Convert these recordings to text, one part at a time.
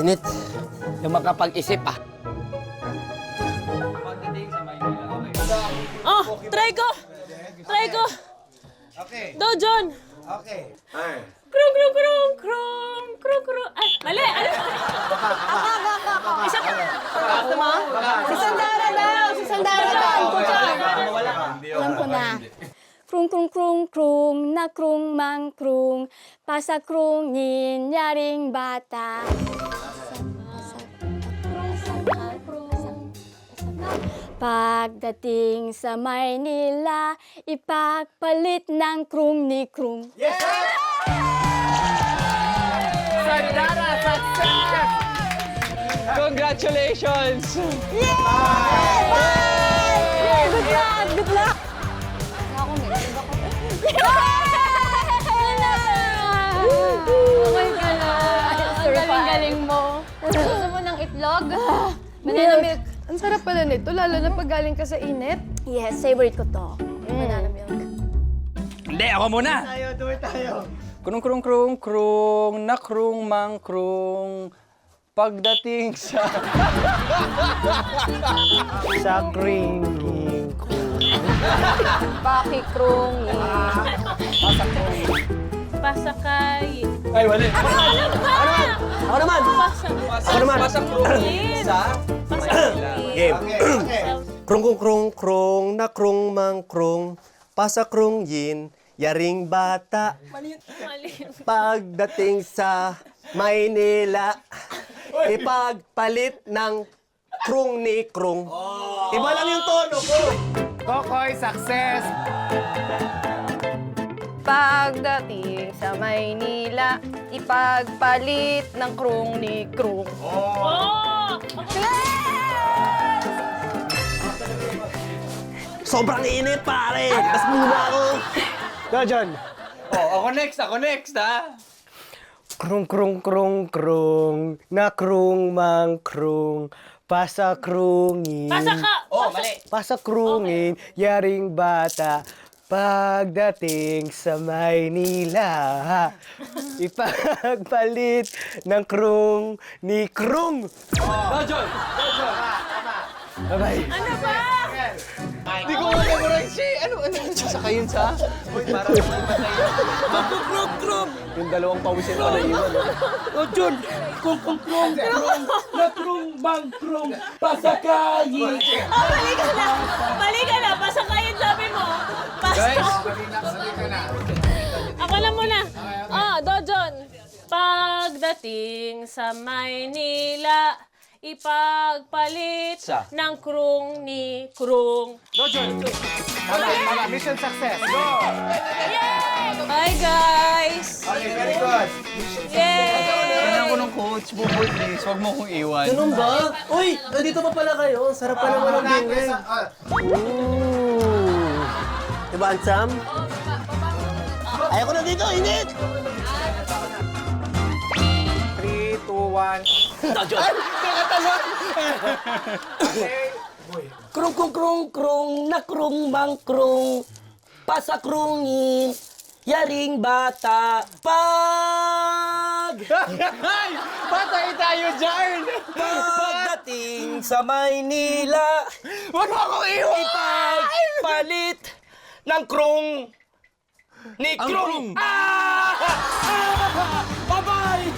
Init. Yung makapag-isip ah. Oh, try ko. Try ko. Okay. Dojon. Okay. Krong, krong, krong, krong, krong, krong. Ay, mali. Ano? Isa pa. Si Sandara daw! Si Sandara daw! Alam ko na. Krung, krung, krung, krung, na krung, mang krung, pasa krungin, yaring bata. Pagdating sa Maynila, ipagpalit ng krung ni krung. Sandara, success! Congratulations! Good luck! Good luck! Ako may iba ko. Okay ka na. Ang galing-galing mo. Gusto mo ng itlog? Banana milk. Ang sarap pala nito, lalo na pag galing ka sa init. Yes, favorite ko to. Banana milk. Hindi, ako muna! Tuloy tayo. Krung, krung, krung, krung, na krung, mang krung, pagdating sa... Sa green. Pakikrong. Pasakay. Ay, wali! Ako naman! Ako naman! Pasang krung sa... Game. Okay. Krung krung krung krung na krung mang krung pasa krung yin yaring bata pagdating sa Maynila ipagpalit ng krung ni krung. Iba lang yung tono ko. Kokoy, success. Pagdating sa Maynila, ipagpalit ng krong ni krong. Oh! Sobrang init pare. Mas muna ako. Dojon. Oh, ako next ha! Krung krung krung krung na krung mang krung pasa krungin. Pasaka. Oh, mali! Pasa krungin yaring bata pagdating sa Maynila ipagpalit ng krung ni krung. Dojon! Bye-bye. Ano ba? Hindi ko ma-memorize siya. Ano? Saka yun sa... Parang Yung dalawang pawisin pa na iwan. Dojon! Krung, krung, krung, krung, na krung, mang krung, pasakayi! Oh, mali ka na. Mali ka na. Pasakayin sabi mo. Guys! Ako na muna. Oh, Dojon. Pagdating sa Maynila, ipagpalit Sa? ng krung ni krung. Dojon. Tama. Mission success. Go. Yay! Bye, guys! Okay, very good. Yay! Kailangan ko ng coach, Buboy, please. Huwag mo kong iwan. Ganun ba? Uy, nandito pa pala kayo. Sarap pa naman ang dinner. Ooh. Diba, Ansam? Ayoko na dito, init! 3, 2, 1. Krung krung krung krung na krung mang krung pasa krungin yaring bata Patay tayo dyan! pagdating sa Maynila Huwag mo akong iwan! ipagpalit ng krung ni Ang krung. krung. Bye-bye!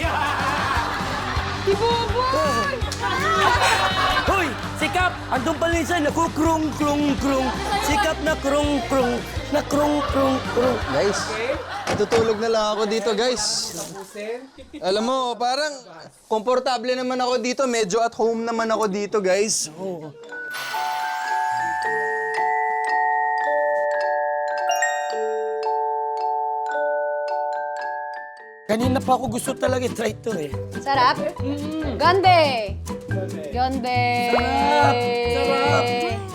Hoy! Sikap! Andun pala yung isa, nakukrung krung krung. Sikap na krung krung. Na krung krung krung. Guys, natutulog na lang ako dito, guys. Alam mo, parang komportable naman ako dito. Medyo at home naman ako dito, guys. Kanina pa ako gusto talaga i-try to eh. Sarap? Gande! Gande! Sarap! Sarap!